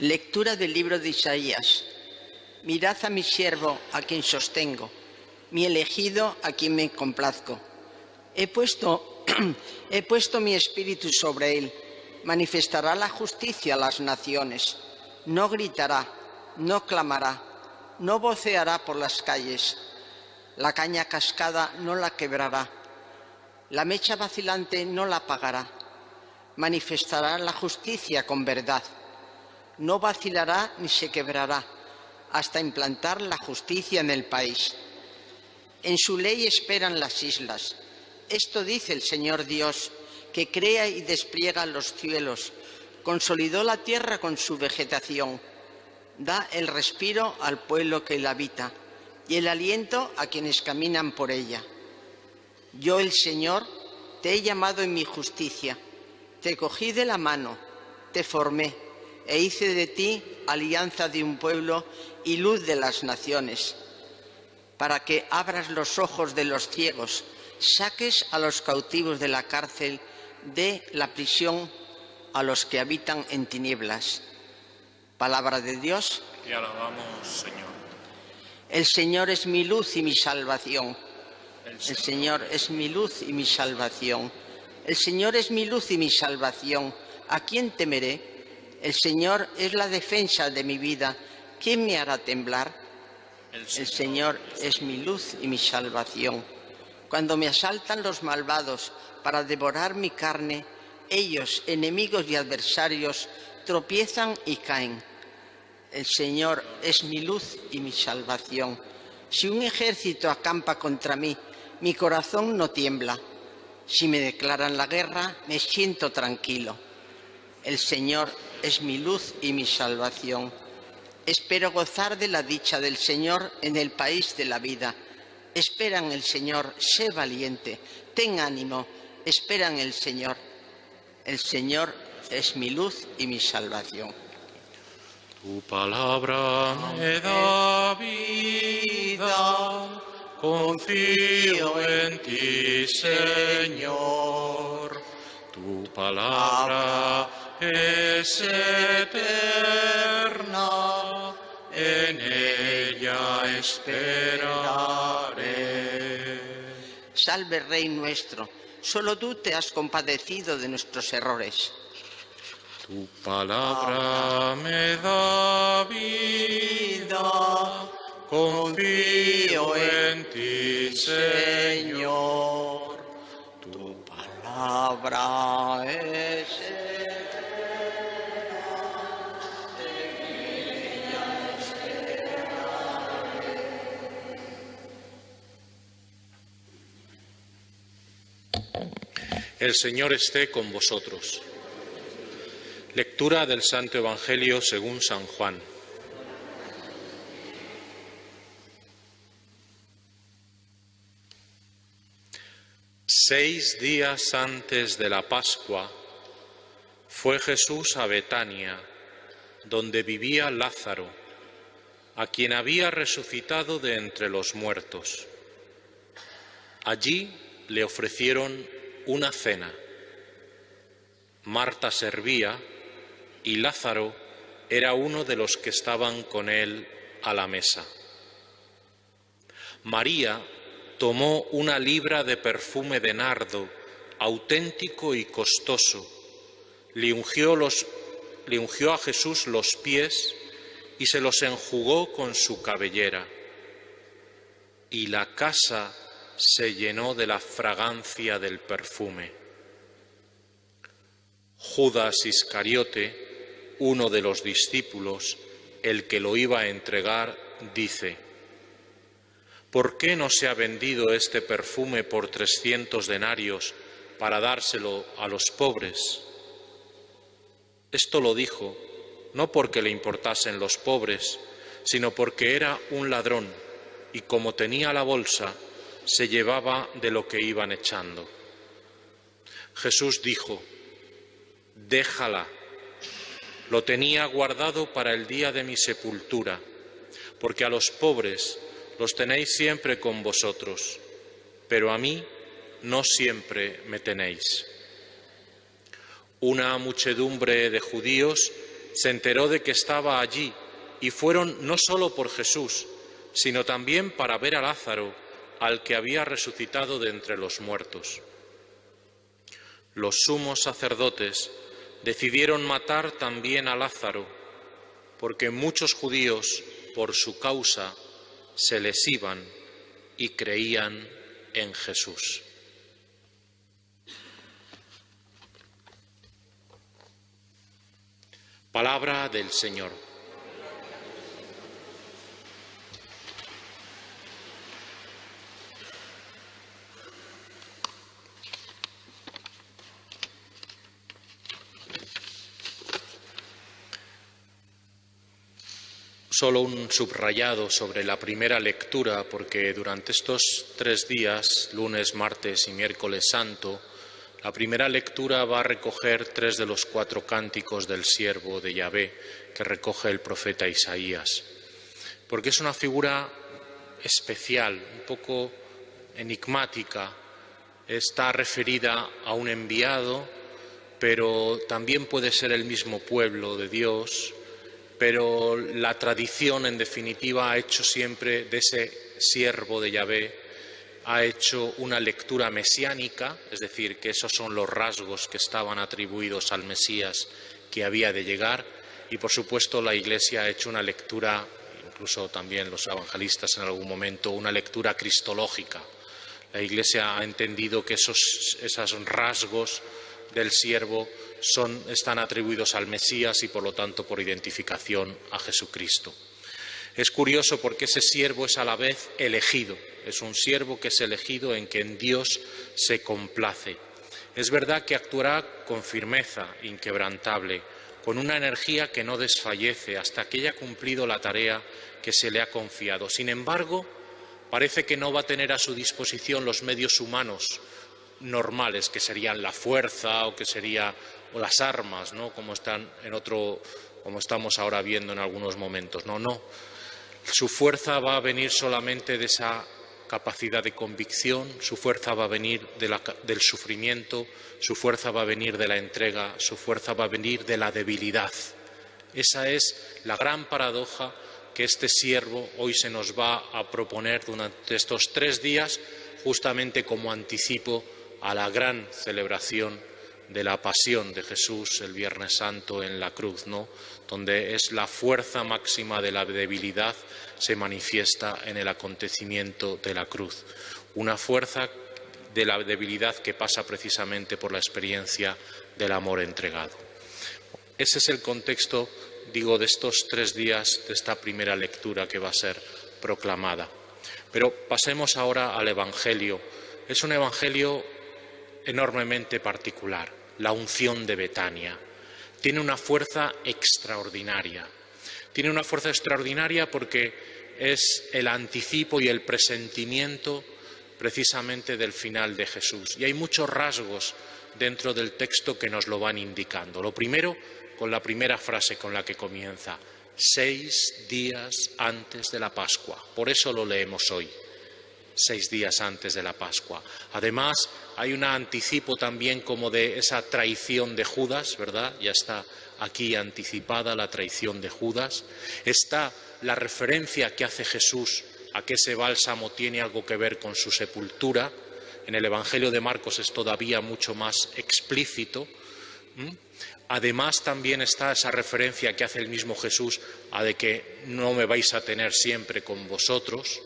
Lectura del libro de Isaías. Mirad a mi siervo, a quien sostengo, mi elegido, a quien me complazco. He puesto mi espíritu sobre él. Manifestará la justicia a las naciones. No gritará, no clamará, no voceará por las calles. La caña cascada no la quebrará. La mecha vacilante no la apagará. Manifestará la justicia con verdad. No vacilará ni se quebrará, hasta implantar la justicia en el país. En su ley esperan las islas. Esto dice el Señor Dios, que crea y despliega los cielos, consolidó la tierra con su vegetación, da el respiro al pueblo que la habita y el aliento a quienes caminan por ella. Yo, el Señor, te he llamado en mi justicia, te cogí de la mano, te formé e hice de ti alianza de un pueblo y luz de las naciones, para que abras los ojos de los ciegos, saques a los cautivos de la cárcel, de la prisión a los que habitan en tinieblas. Palabra de Dios. Te alabamos, Señor. El Señor es mi luz y mi salvación. El Señor es mi luz y mi salvación. El Señor es mi luz y mi salvación. ¿A quién temeré? El Señor es la defensa de mi vida. ¿Quién me hará temblar? El Señor es mi luz y mi salvación. Cuando me asaltan los malvados para devorar mi carne, ellos, enemigos y adversarios, tropiezan y caen. El Señor es mi luz y mi salvación. Si un ejército acampa contra mí, mi corazón no tiembla. Si me declaran la guerra, me siento tranquilo. El Señor es mi luz y mi salvación. Espero gozar de la dicha del Señor en el país de la vida. Espera en el Señor, sé valiente, ten ánimo, espera en el Señor. El Señor es mi luz y mi salvación. Tu palabra me da vida, confío en ti, Señor. Tu palabra es eterna, en ella esperaré. Salve, Rey nuestro, solo tú te has compadecido de nuestros errores. Tu palabra me da vida, confío en ti, Señor. Tu palabra es El Señor esté con vosotros. Lectura del Santo Evangelio según San Juan. Seis días antes de la Pascua fue Jesús a Betania, donde vivía Lázaro, a quien había resucitado de entre los muertos. Allí le ofrecieron una cena. Marta servía y Lázaro era uno de los que estaban con él a la mesa. María tomó una libra de perfume de nardo, auténtico y costoso, le ungió a Jesús los pies y se los enjugó con su cabellera. Y la casa se llenó de la fragancia del perfume. Judas Iscariote, uno de los discípulos, el que lo iba a entregar, dice: ¿por qué no se ha vendido este perfume por 300 denarios para dárselo a los pobres? Esto lo dijo no porque le importasen los pobres, sino porque era un ladrón y como tenía la bolsa, se llevaba de lo que iban echando. Jesús dijo: déjala, lo tenía guardado para el día de mi sepultura, porque a los pobres los tenéis siempre con vosotros, pero a mí no siempre me tenéis. Una muchedumbre de judíos se enteró de que estaba allí y fueron no solo por Jesús, sino también para ver a Lázaro, al que había resucitado de entre los muertos. Los sumos sacerdotes decidieron matar también a Lázaro, porque muchos judíos, por su causa, se les iban y creían en Jesús. Palabra del Señor. Solo un subrayado sobre la primera lectura, porque durante estos 3 días, lunes, martes y miércoles santo, la primera lectura va a recoger 3 de los 4 cánticos del siervo de Yahvé que recoge el profeta Isaías, porque es una figura especial, un poco enigmática. Está referida a un enviado, pero también puede ser el mismo pueblo de Dios. Pero la tradición, en definitiva, ha hecho siempre de ese siervo de Yahvé, ha hecho una lectura mesiánica, es decir, que esos son los rasgos que estaban atribuidos al Mesías que había de llegar, y por supuesto la Iglesia ha hecho una lectura, incluso también los evangelistas en algún momento, una lectura cristológica. La Iglesia ha entendido que esos rasgos del siervo están atribuidos al Mesías y por lo tanto por identificación a Jesucristo. Es curioso porque ese siervo es a la vez elegido, es un siervo que es elegido en que en Dios se complace. Es verdad que actuará con firmeza inquebrantable, con una energía que no desfallece hasta que haya cumplido la tarea que se le ha confiado. Sin embargo, parece que no va a tener a su disposición los medios humanos normales, que serían la fuerza o las armas, ¿no? Como estamos ahora viendo en algunos momentos. No. Su fuerza va a venir solamente de esa capacidad de convicción, su fuerza va a venir del sufrimiento, su fuerza va a venir de la entrega, su fuerza va a venir de la debilidad. Esa es la gran paradoja que este siervo hoy se nos va a proponer durante estos 3 días, justamente como anticipo a la gran celebración de la pasión de Jesús el Viernes Santo en la cruz, ¿no? Donde es la fuerza máxima de la debilidad se manifiesta en el acontecimiento de la cruz. Una fuerza de la debilidad que pasa precisamente por la experiencia del amor entregado. Ese es el contexto, digo, de estos 3 días de esta primera lectura que va a ser proclamada. Pero pasemos ahora al Evangelio. Es un Evangelio enormemente particular, la unción de Betania. Tiene una fuerza extraordinaria. Tiene una fuerza extraordinaria porque es el anticipo y el presentimiento precisamente del final de Jesús. Y hay muchos rasgos dentro del texto que nos lo van indicando. Lo primero, con la primera frase con la que comienza, 6 días antes de la Pascua. Por eso lo leemos hoy. 6 días antes de la Pascua. Además, hay un anticipo también como de esa traición de Judas, ¿verdad? Ya está aquí anticipada la traición de Judas. Está la referencia que hace Jesús a que ese bálsamo tiene algo que ver con su sepultura. En el Evangelio de Marcos es todavía mucho más explícito. Además, también está esa referencia que hace el mismo Jesús a de que no me vais a tener siempre con vosotros.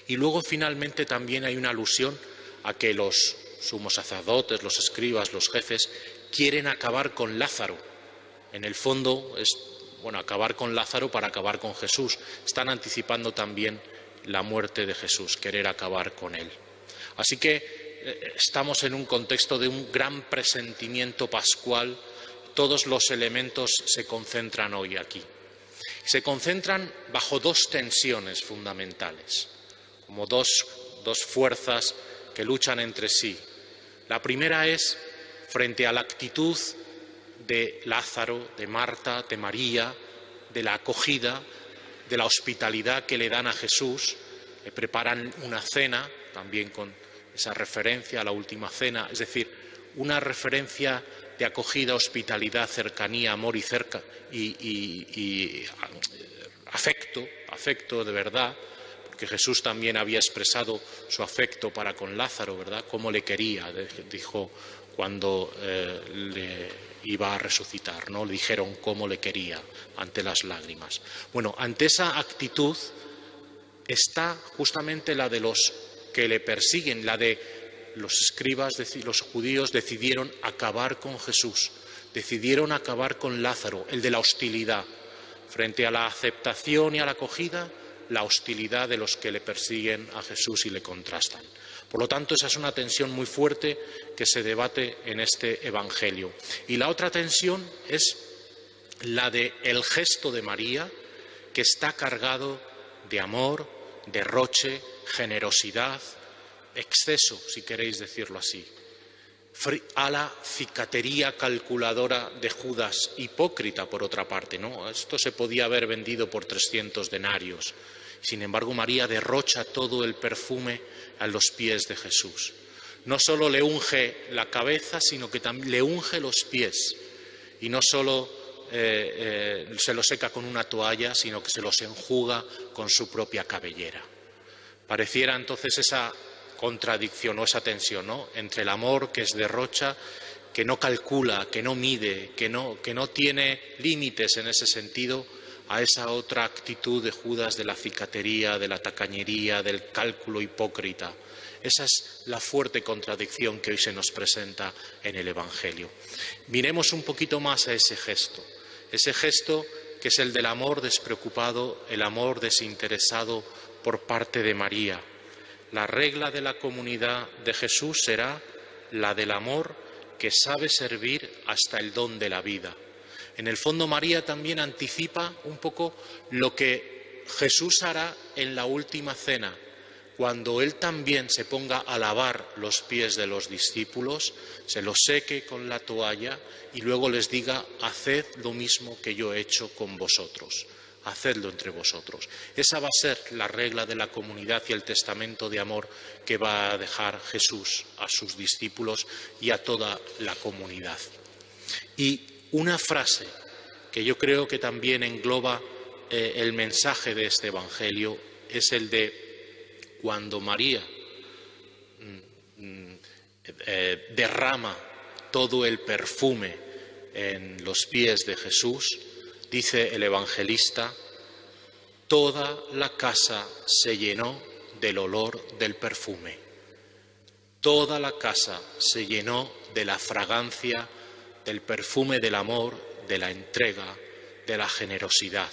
Y luego, finalmente, también hay una alusión a que los sumos sacerdotes, los escribas, los jefes, quieren acabar con Lázaro. En el fondo, acabar con Lázaro para acabar con Jesús. Están anticipando también la muerte de Jesús, querer acabar con él. Así que estamos en un contexto de un gran presentimiento pascual. Todos los elementos se concentran hoy aquí. Se concentran bajo 2 tensiones fundamentales, como dos fuerzas que luchan entre sí. La primera es frente a la actitud de Lázaro, de Marta, de María, de la acogida, de la hospitalidad que le dan a Jesús. Le preparan una cena, también con esa referencia a la última cena, es decir, una referencia de acogida, hospitalidad, cercanía, amor y afecto de verdad, porque Jesús también había expresado su afecto para con Lázaro, ¿verdad? Cómo le quería, dijo cuando le iba a resucitar, ¿no? Le dijeron cómo le quería ante las lágrimas. Bueno, ante esa actitud está justamente la de los que le persiguen, la de los escribas, los judíos decidieron acabar con Jesús, decidieron acabar con Lázaro, el de la hostilidad. Frente a la aceptación y a la acogida, la hostilidad de los que le persiguen a Jesús y le contrastan. Por lo tanto, esa es una tensión muy fuerte que se debate en este Evangelio. Y la otra tensión es la del gesto de María, que está cargado de amor, derroche, generosidad, exceso, si queréis decirlo así. A la cicatería calculadora de Judas, hipócrita por otra parte, ¿no? Esto se podía haber vendido por 300 denarios. Sin embargo, María derrocha todo el perfume a los pies de Jesús. No solo le unge la cabeza, sino que también le unge los pies. Y no solo se los seca con una toalla, sino que se los enjuga con su propia cabellera. Pareciera entonces esa contradicción o esa tensión, ¿no?, entre el amor que es derrocha, que no calcula, que no mide, que no tiene límites en ese sentido, a esa otra actitud de Judas, de la cicatería, de la tacañería, del cálculo hipócrita. Esa es la fuerte contradicción que hoy se nos presenta en el Evangelio. Miremos un poquito más a ese gesto que es el del amor despreocupado, el amor desinteresado por parte de María. La regla de la comunidad de Jesús será la del amor que sabe servir hasta el don de la vida. En el fondo, María también anticipa un poco lo que Jesús hará en la última cena, cuando Él también se ponga a lavar los pies de los discípulos, se los seque con la toalla y luego les diga: haced lo mismo que yo he hecho con vosotros. Hacedlo entre vosotros. Esa va a ser la regla de la comunidad y el testamento de amor que va a dejar Jesús a sus discípulos y a toda la comunidad. Y una frase que yo creo que también engloba el mensaje de este Evangelio es el de cuando María derrama todo el perfume en los pies de Jesús. Dice el evangelista: toda la casa se llenó del olor del perfume. Toda la casa se llenó de la fragancia, del perfume del amor, de la entrega, de la generosidad.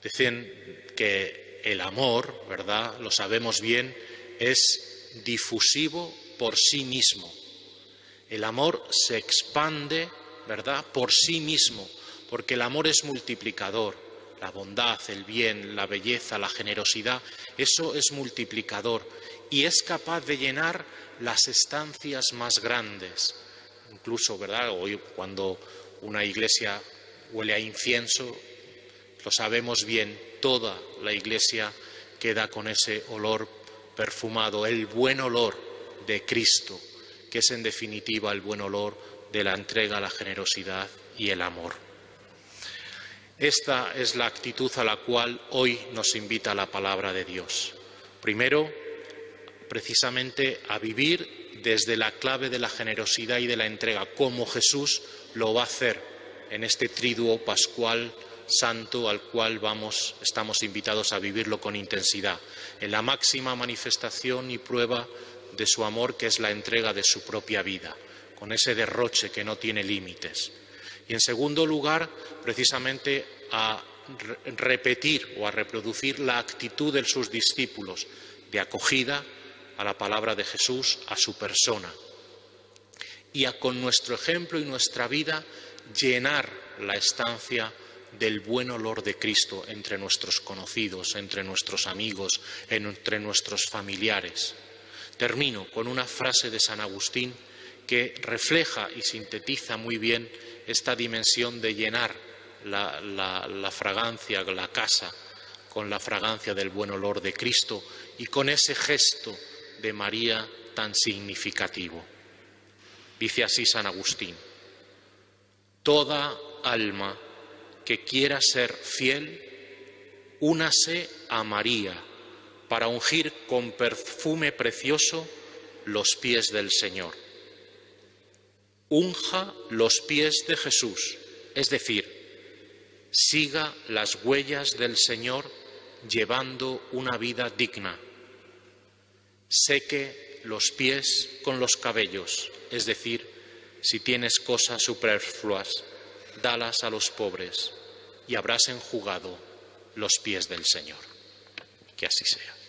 Dicen que el amor, ¿verdad?, lo sabemos bien, es difusivo por sí mismo. El amor se expande, ¿verdad?, por sí mismo, porque el amor es multiplicador. La bondad, el bien, la belleza, la generosidad, eso es multiplicador y es capaz de llenar las estancias más grandes. Incluso, ¿verdad?, hoy cuando una iglesia huele a incienso, lo sabemos bien, toda la iglesia queda con ese olor perfumado, el buen olor de Cristo, que es en definitiva el buen olor de la entrega, la generosidad y el amor. Esta es la actitud a la cual hoy nos invita la palabra de Dios. Primero, precisamente a vivir desde la clave de la generosidad y de la entrega, como Jesús lo va a hacer en este triduo pascual santo al cual estamos invitados a vivirlo con intensidad, en la máxima manifestación y prueba de su amor, que es la entrega de su propia vida, con ese derroche que no tiene límites. Y en segundo lugar, precisamente a repetir o a reproducir la actitud de sus discípulos de acogida a la palabra de Jesús, a su persona. Y con nuestro ejemplo y nuestra vida llenar la estancia del buen olor de Cristo entre nuestros conocidos, entre nuestros amigos, entre nuestros familiares. Termino con una frase de San Agustín que refleja y sintetiza muy bien esta dimensión de llenar la fragancia, la casa, con la fragancia del buen olor de Cristo y con ese gesto de María tan significativo. Dice así San Agustín: Toda alma que quiera ser fiel, únase a María para ungir con perfume precioso los pies del Señor. Unja los pies de Jesús, es decir, siga las huellas del Señor llevando una vida digna. Seque los pies con los cabellos, es decir, si tienes cosas superfluas, dalas a los pobres y habrás enjugado los pies del Señor. Que así sea.